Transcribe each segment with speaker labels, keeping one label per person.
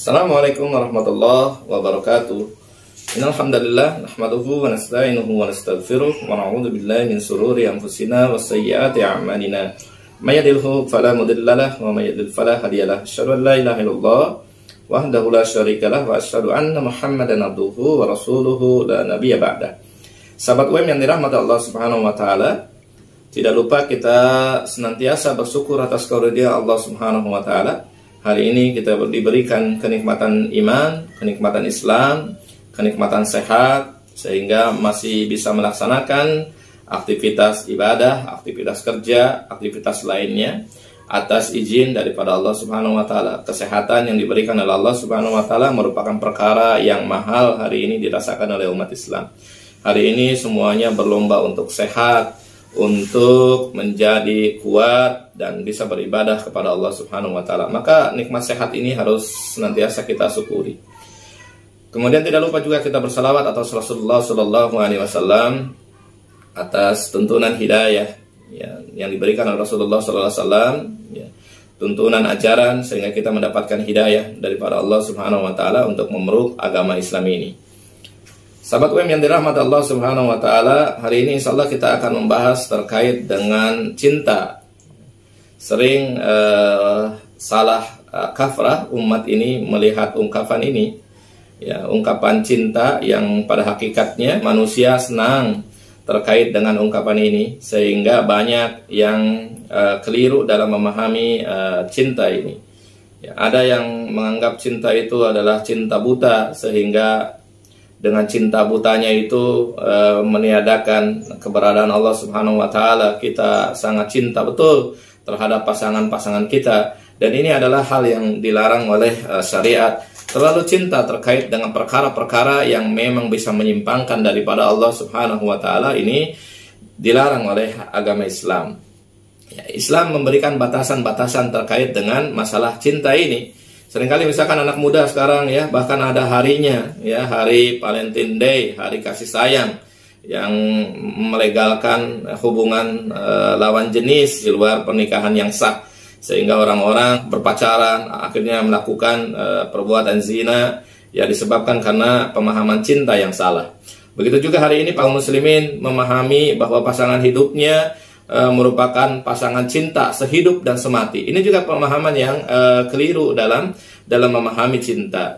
Speaker 1: Assalamualaikum warahmatullahi wabarakatuh. Innal hamdalillah nahmaduhu wa nasta'inuhu wa nastaghfiruh wa na'udzu billahi min shururi anfusina wa sayyiati a'malina. May yahdihillahu fala mudilla lahu wa may yudlil fala hadiya lahu. Asyhadu an la ilaha illallah wahdahu la syarika lahu wa asyhadu anna Muhammadan abduhu wa rasuluhu la nabiyya ba'da. Sahabat UM yang dirahmati Allah Subhanahu wa taala, tidak lupa kita senantiasa bersyukur atas karunia Allah Subhanahu wa taala. Hari ini kita diberikan kenikmatan iman, kenikmatan Islam, kenikmatan sehat, sehingga masih bisa melaksanakan aktivitas ibadah, aktivitas kerja, aktivitas lainnya atas izin daripada Allah Subhanahu wa taala. Kesehatan yang diberikan oleh Allah Subhanahu wa taala merupakan perkara yang mahal hari ini dirasakan oleh umat Islam. Hari ini semuanya berlomba untuk sehat, untuk menjadi kuat dan bisa beribadah kepada Allah Subhanahu wa taala. Maka nikmat sehat ini harus senantiasa kita syukuri. Kemudian tidak lupa juga kita bersalawat atas Rasulullah sallallahu alaihi wasallam atas tuntunan hidayah yang diberikan oleh Rasulullah sallallahu alaihi wasallam, tuntunan ajaran sehingga kita mendapatkan hidayah daripada Allah Subhanahu wa taala untuk memeluk agama Islam ini. Sahabat UM yang dirahmati Allah Subhanahu wa taala, hari ini insyaallah kita akan membahas terkait dengan cinta. Sering salah kaprah umat ini melihat ungkapan ini, ungkapan cinta yang pada hakikatnya manusia senang terkait dengan ungkapan ini, sehingga banyak yang keliru dalam memahami cinta ini. Ada yang menganggap cinta itu adalah cinta buta, sehingga dengan cinta butanya itu meniadakan keberadaan Allah Subhanahu wa taala. Kita sangat cinta betul terhadap pasangan-pasangan kita, dan ini adalah hal yang dilarang oleh syariat. Terlalu cinta terkait dengan perkara-perkara yang memang bisa menyimpangkan daripada Allah Subhanahu wa taala ini dilarang oleh agama Islam. Islam memberikan batasan-batasan terkait dengan masalah cinta ini. Seringkali misalkan anak muda sekarang bahkan ada harinya, hari Valentine Day, hari kasih sayang, yang melegalkan hubungan lawan jenis di luar pernikahan yang sah, sehingga orang-orang berpacaran akhirnya melakukan perbuatan zina disebabkan karena pemahaman cinta yang salah. Begitu juga hari ini kaum muslimin memahami bahwa pasangan hidupnya merupakan pasangan cinta sehidup dan semati. Ini juga pemahaman yang keliru dalam memahami cinta,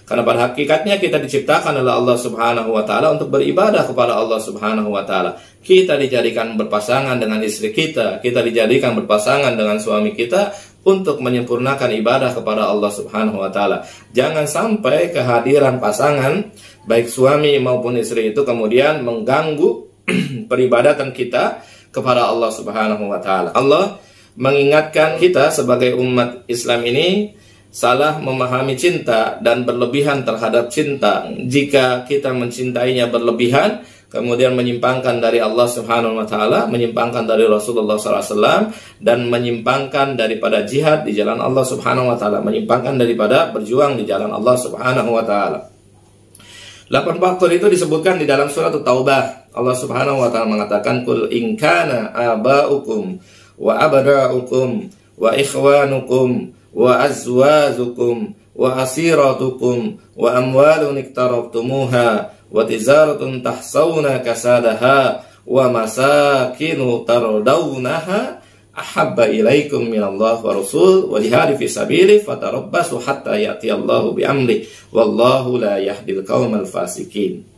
Speaker 1: karena pada hakikatnya kita diciptakan oleh Allah Subhanahu wa taala untuk beribadah kepada Allah Subhanahu wa taala. Kita dijadikan berpasangan dengan istri kita dijadikan berpasangan dengan suami kita untuk menyempurnakan ibadah kepada Allah Subhanahu wa taala. Jangan sampai kehadiran pasangan baik suami maupun istri itu kemudian mengganggu peribadatan kita kepada Allah Subhanahu wa taala. Allah mengingatkan kita sebagai umat Islam ini salah memahami cinta dan berlebihan terhadap cinta. Jika kita mencintainya berlebihan, kemudian menyimpangkan dari Allah Subhanahu wa taala, menyimpangkan dari Rasulullah SAW, dan menyimpangkan daripada jihad di jalan Allah Subhanahu wa taala, menyimpangkan daripada berjuang di jalan Allah Subhanahu wa taala. 8 faktor itu disebutkan di dalam surat Taubah. Allah Subhanahu wa taala mengatakan, "Qul in kana aba'ukum wa abna'ukum wa ikhwanukum wa azwajukum wa asiratukum wa amwalun iktaraftumuha wa tijaratun tahsawna kasadaha wa masakinu tardawnaha ahabba ilaikum minallah wa rasul wa jihadi fi sabilihi fatarabbasu hatta ya'tiyallahu bi amri wallahu la yahdil qaumal fasikin."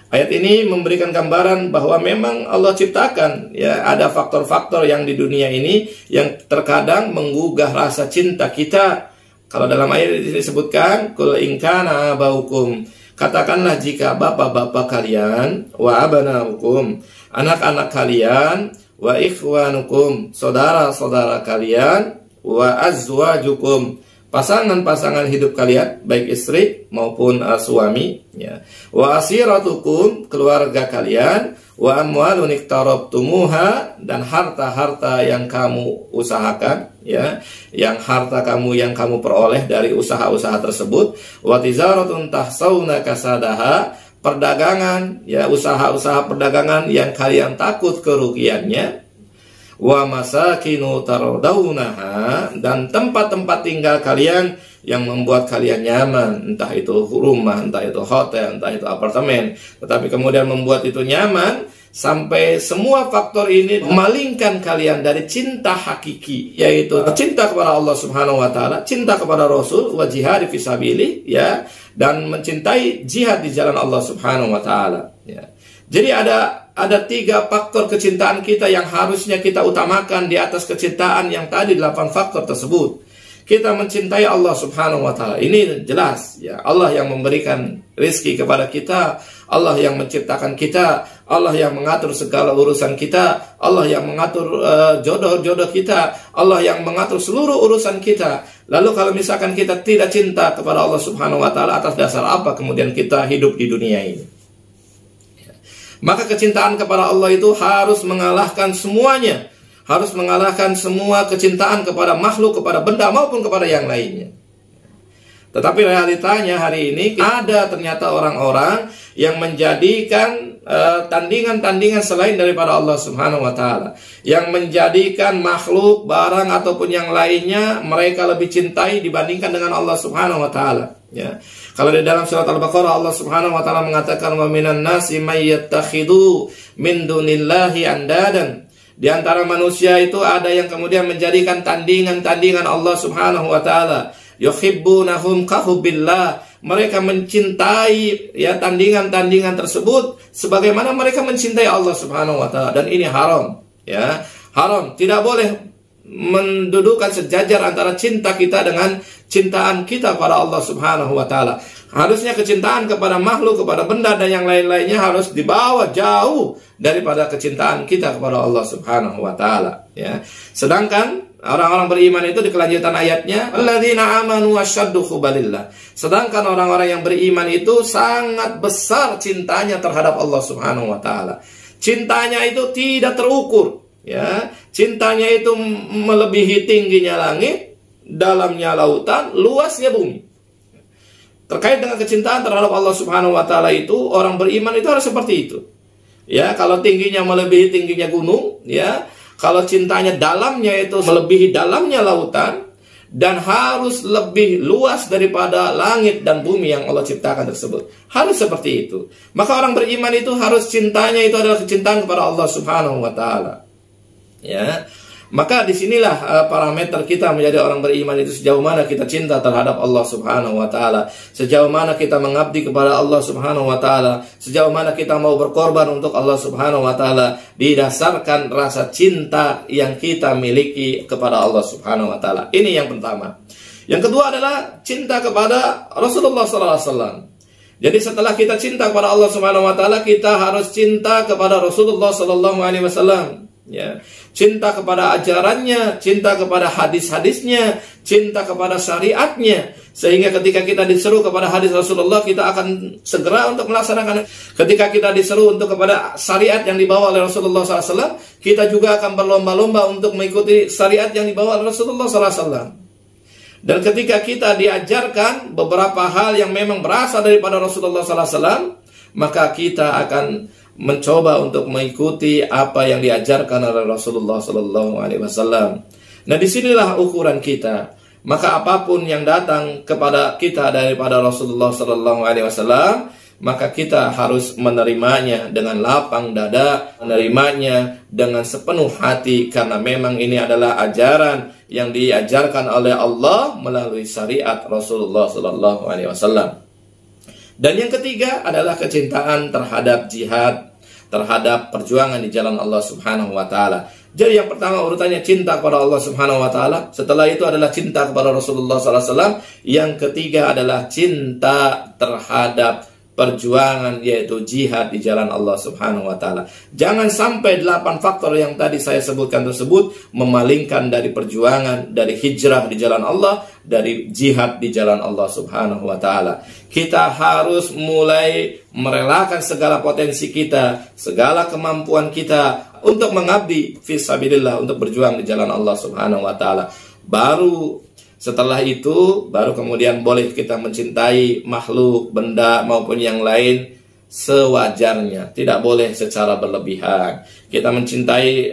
Speaker 1: Ayat ini memberikan gambaran bahwa memang Allah ciptakan ada faktor-faktor yang di dunia ini yang terkadang menggugah rasa cinta kita. Kalau dalam ayat ini disebutkan, "Qul in kana abaukum", katakanlah jika bapak-bapak kalian, wa abanaukum, anak-anak kalian, wa ikhwanukum, saudara-saudara kalian, wa azwajukum, pasangan-pasangan hidup kalian, baik istri maupun suami, wa asiratukum, keluarga kalian, wa amwalun iktaraftumuha, dan harta-harta yang kamu usahakan, yang harta kamu yang kamu peroleh dari usaha-usaha tersebut, wa tijaratun tahsawna kasadaha, perdagangan, usaha-usaha perdagangan yang kalian takut kerugiannya, wa masakinu tardaunaha, dan tempat-tempat tinggal kalian yang membuat kalian nyaman, entah itu rumah, entah itu hotel, entah itu apartemen, tetapi kemudian membuat itu nyaman, sampai semua faktor ini memalingkan kalian dari cinta hakiki, yaitu cinta kepada Allah Subhanahu wa taala, cinta kepada Rasul, wa jihad fisabilih, ya, dan mencintai jihad di jalan Allah Subhanahu wa taala, ya. Jadi ada 3 faktor kecintaan kita yang harusnya kita utamakan di atas kecintaan yang tadi 8 faktor tersebut. Kita mencintai Allah Subhanahu wa taala. Ini jelas, ya. Allah yang memberikan rezeki kepada kita, Allah yang menciptakan kita, Allah yang mengatur segala urusan kita, Allah yang mengatur jodoh-jodoh kita, Allah yang mengatur seluruh urusan kita. Lalu kalau misalkan kita tidak cinta kepada Allah Subhanahu wa taala, atas dasar apa kemudian kita hidup di dunia ini? Maka kecintaan kepada Allah itu harus mengalahkan semuanya. Harus mengalahkan semua kecintaan kepada makhluk, kepada benda maupun kepada yang lainnya. Tetapi realitanya hari ini ada ternyata orang-orang yang menjadikan tandingan-tandingan selain daripada Allah Subhanahu wa taala, yang menjadikan makhluk, barang ataupun yang lainnya mereka lebih cintai dibandingkan dengan Allah Subhanahu wa taala, ya. Kalau di dalam surat Al-Baqarah Allah Subhanahu wa taala mengatakan wa minan nasi may yattakhidhu min dunillahi andadan. Di antara manusia itu ada yang kemudian menjadikan tandingan-tandingan Allah Subhanahu wa taala. Yuhibbunahum kahubbillah. Mereka mencintai, ya, tandingan-tandingan tersebut sebagaimana mereka mencintai Allah Subhanahu wa taala, dan ini haram, ya. Haram, tidak boleh mendudukan sejajar antara cinta kita dengan cintaan kita pada Allah Subhanahu wa taala. Harusnya kecintaan kepada makhluk, kepada benda dan yang lain-lainnya harus dibawa jauh daripada kecintaan kita kepada Allah Subhanahu wa taala, ya. Sedangkan orang-orang beriman itu di kelanjutan ayatnya, alladzina amanu wasyaddu hubbalillah. Sedangkan orang-orang yang beriman itu sangat besar cintanya terhadap Allah Subhanahu wa taala. Cintanya itu tidak terukur, ya. Cintanya itu melebihi tingginya langit, dalamnya lautan, luasnya bumi. Terkait dengan kecintaan terhadap Allah Subhanahu wa taala itu, orang beriman itu harus seperti itu. Ya, kalau tingginya melebihi tingginya gunung, ya. Kalau cintanya dalamnya itu melebihi dalamnya lautan, dan harus lebih luas daripada langit dan bumi yang Allah ciptakan tersebut. Harus seperti itu. Maka orang beriman itu harus cintanya itu adalah kecintaan kepada Allah Subhanahu wa taala. Ya. Maka disinilah parameter kita menjadi orang beriman itu, sejauh mana kita cinta terhadap Allah Subhanahu wa taala, sejauh mana kita mengabdi kepada Allah Subhanahu wa taala, sejauh mana kita mau berkorban untuk Allah Subhanahu wa taala, didasarkan rasa cinta yang kita miliki kepada Allah Subhanahu wa taala. Ini yang pertama. Yang kedua adalah cinta kepada Rasulullah sallallahu alaihi wasallam. Jadi setelah kita cinta kepada Allah Subhanahu wa taala, kita harus cinta kepada Rasulullah sallallahu alaihi wasallam. Ya, cinta kepada ajarannya, cinta kepada hadis-hadisnya, cinta kepada syariatnya, sehingga ketika kita diseru kepada hadis Rasulullah, kita akan segera untuk melaksanakan. Ketika kita diseru untuk kepada syariat yang dibawa oleh Rasulullah SAW, kita juga akan berlomba-lomba untuk mengikuti syariat yang dibawa oleh Rasulullah SAW. Dan ketika kita diajarkan beberapa hal yang memang berasal daripada Rasulullah SAW, maka kita akan mencoba untuk mengikuti apa yang diajarkan oleh Rasulullah Sallallahu Alaihi Wasallam. Nah, disinilah ukuran kita. Maka apapun yang datang kepada kita daripada Rasulullah Sallallahu Alaihi Wasallam, maka kita harus menerimanya dengan lapang dada, menerimanya dengan sepenuh hati, karena memang ini adalah ajaran yang diajarkan oleh Allah melalui syariat Rasulullah Sallallahu Alaihi Wasallam. Dan yang ketiga adalah kecintaan terhadap jihad, terhadap perjuangan di jalan Allah Subhanahu wa taala. Jadi yang pertama urutannya cinta kepada Allah Subhanahu wa taala, setelah itu adalah cinta kepada Rasulullah sallallahu alaihi wasallam, yang ketiga adalah cinta terhadap perjuangan, yaitu jihad di jalan Allah Subhanahu wa taala. Jangan sampai 8 faktor yang tadi saya sebutkan tersebut memalingkan dari perjuangan, dari hijrah di jalan Allah, dari jihad di jalan Allah Subhanahu wa taala. Kita harus mulai merelakan segala potensi kita, segala kemampuan kita untuk mengabdi fisabilillah, untuk berjuang di jalan Allah Subhanahu wa taala. Baru setelah itu, baru kemudian boleh kita mencintai makhluk, benda maupun yang lain sewajarnya, tidak boleh secara berlebihan. Kita mencintai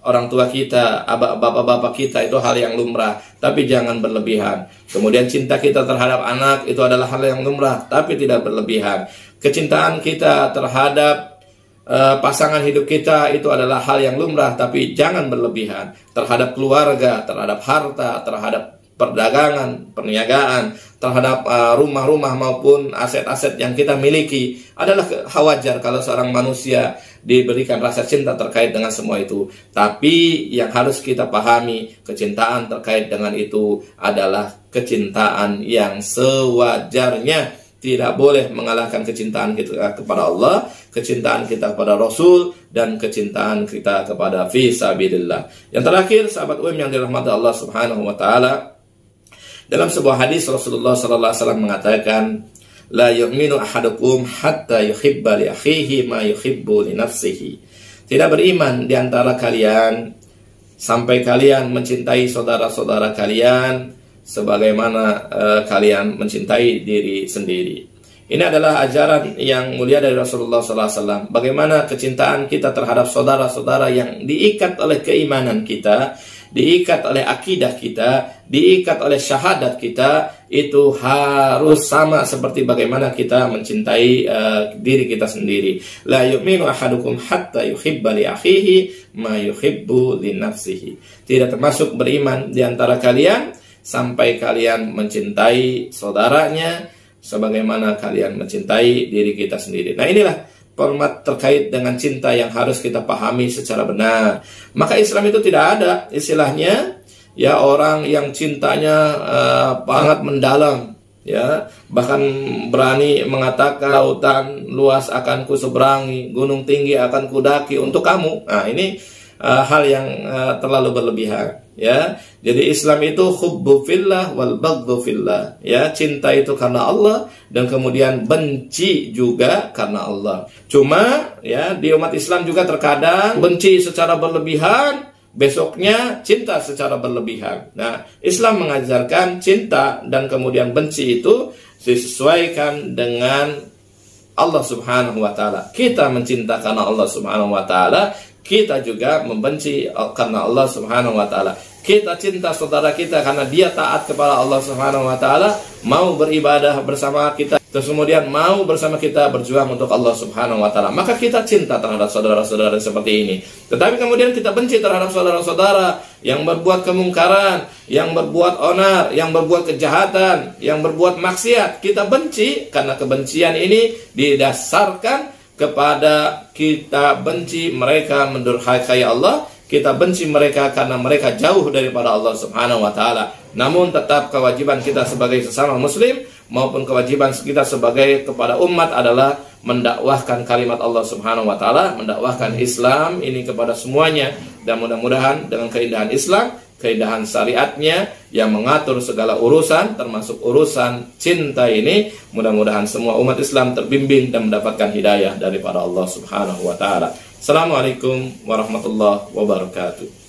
Speaker 1: orang tua kita, bapak-bapak kita, itu hal yang lumrah, tapi jangan berlebihan. Kemudian cinta kita terhadap anak itu adalah hal yang lumrah, tapi tidak berlebihan. Kecintaan kita terhadap pasangan hidup kita itu adalah hal yang lumrah, tapi jangan berlebihan. Terhadap keluarga, terhadap harta, terhadap perdagangan, perniagaan, terhadap rumah-rumah maupun aset-aset yang kita miliki, adalah wajar kalau seorang manusia diberikan rasa cinta terkait dengan semua itu. Tapi yang harus kita pahami, kecintaan terkait dengan itu adalah kecintaan yang sewajarnya. Tidak boleh mengalahkan kecintaan kita kepada Allah, kecintaan kita kepada Rasul, dan kecintaan kita kepada fisabilillah. Yang terakhir, sahabat UM yang dirahmati Allah Subhanahu wa taala, dalam sebuah hadis Rasulullah sallallahu alaihi wasallam mengatakan, la yu'minu ahadukum hatta yuhibba li akhihi ma yuhibbu li nafsihi. Tidak beriman di antara kalian sampai kalian mencintai saudara-saudara kalian sebagaimana kalian mencintai diri sendiri. Ini adalah ajaran yang mulia dari Rasulullah SAW. Bagaimana kecintaan kita terhadap saudara-saudara yang diikat oleh keimanan kita, diikat oleh akidah kita, diikat oleh syahadat kita, itu harus sama seperti bagaimana kita mencintai diri kita sendiri. La yu'minu ahadukum hatta yuhibba li akhihi ma yuhibbu li nafsihi. Tidak termasuk beriman di antara kalian sampai kalian mencintai saudaranya sebagaimana kalian mencintai diri kita sendiri. Nah, inilah format terkait dengan cinta yang harus kita pahami secara benar. Maka Islam itu tidak ada istilahnya ya orang yang cintanya sangat mendalam, ya, bahkan berani mengatakan lautan luas akan kuseberangi, gunung tinggi akan kudaki untuk kamu. Nah, ini hal yang terlalu berlebihan, ya. Jadi Islam itu hubbu fillah wal baghdhu fillah, ya, cinta itu karena Allah dan kemudian benci juga karena Allah. Cuma ya di umat Islam juga terkadang benci secara berlebihan, besoknya cinta secara berlebihan. Nah, Islam mengajarkan cinta dan kemudian benci itu disesuaikan dengan Allah Subhanahu wa taala. Kita mencinta karena Allah Subhanahu wa taala, kita juga membenci karena Allah Subhanahu wa taala. Kita cinta saudara kita karena dia taat kepada Allah Subhanahu wa taala, mau beribadah bersama kita, terus kemudian mau bersama kita berjuang untuk Allah Subhanahu wa taala. Maka kita cinta terhadap saudara-saudara seperti ini. Tetapi kemudian kita benci terhadap saudara-saudara yang berbuat kemungkaran, yang berbuat onar, yang berbuat kejahatan, yang berbuat maksiat. Kita benci karena kebencian ini didasarkan kepada kita benci mereka mendurhakai Allah, kita benci mereka karena mereka jauh daripada Allah Subhanahu wa taala. Namun tetap kewajiban kita sebagai sesama muslim maupun kewajiban kita sebagai kepada umat adalah mendakwahkan kalimat Allah Subhanahu wa taala, mendakwahkan Islam ini kepada semuanya, dan mudah-mudahan dengan keindahan Islam, keindahan syariatnya yang mengatur segala urusan termasuk urusan cinta ini, mudah-mudahan semua umat Islam terbimbing dan mendapatkan hidayah daripada Allah Subhanahu wa taala. Assalamualaikum warahmatullahi wabarakatuh.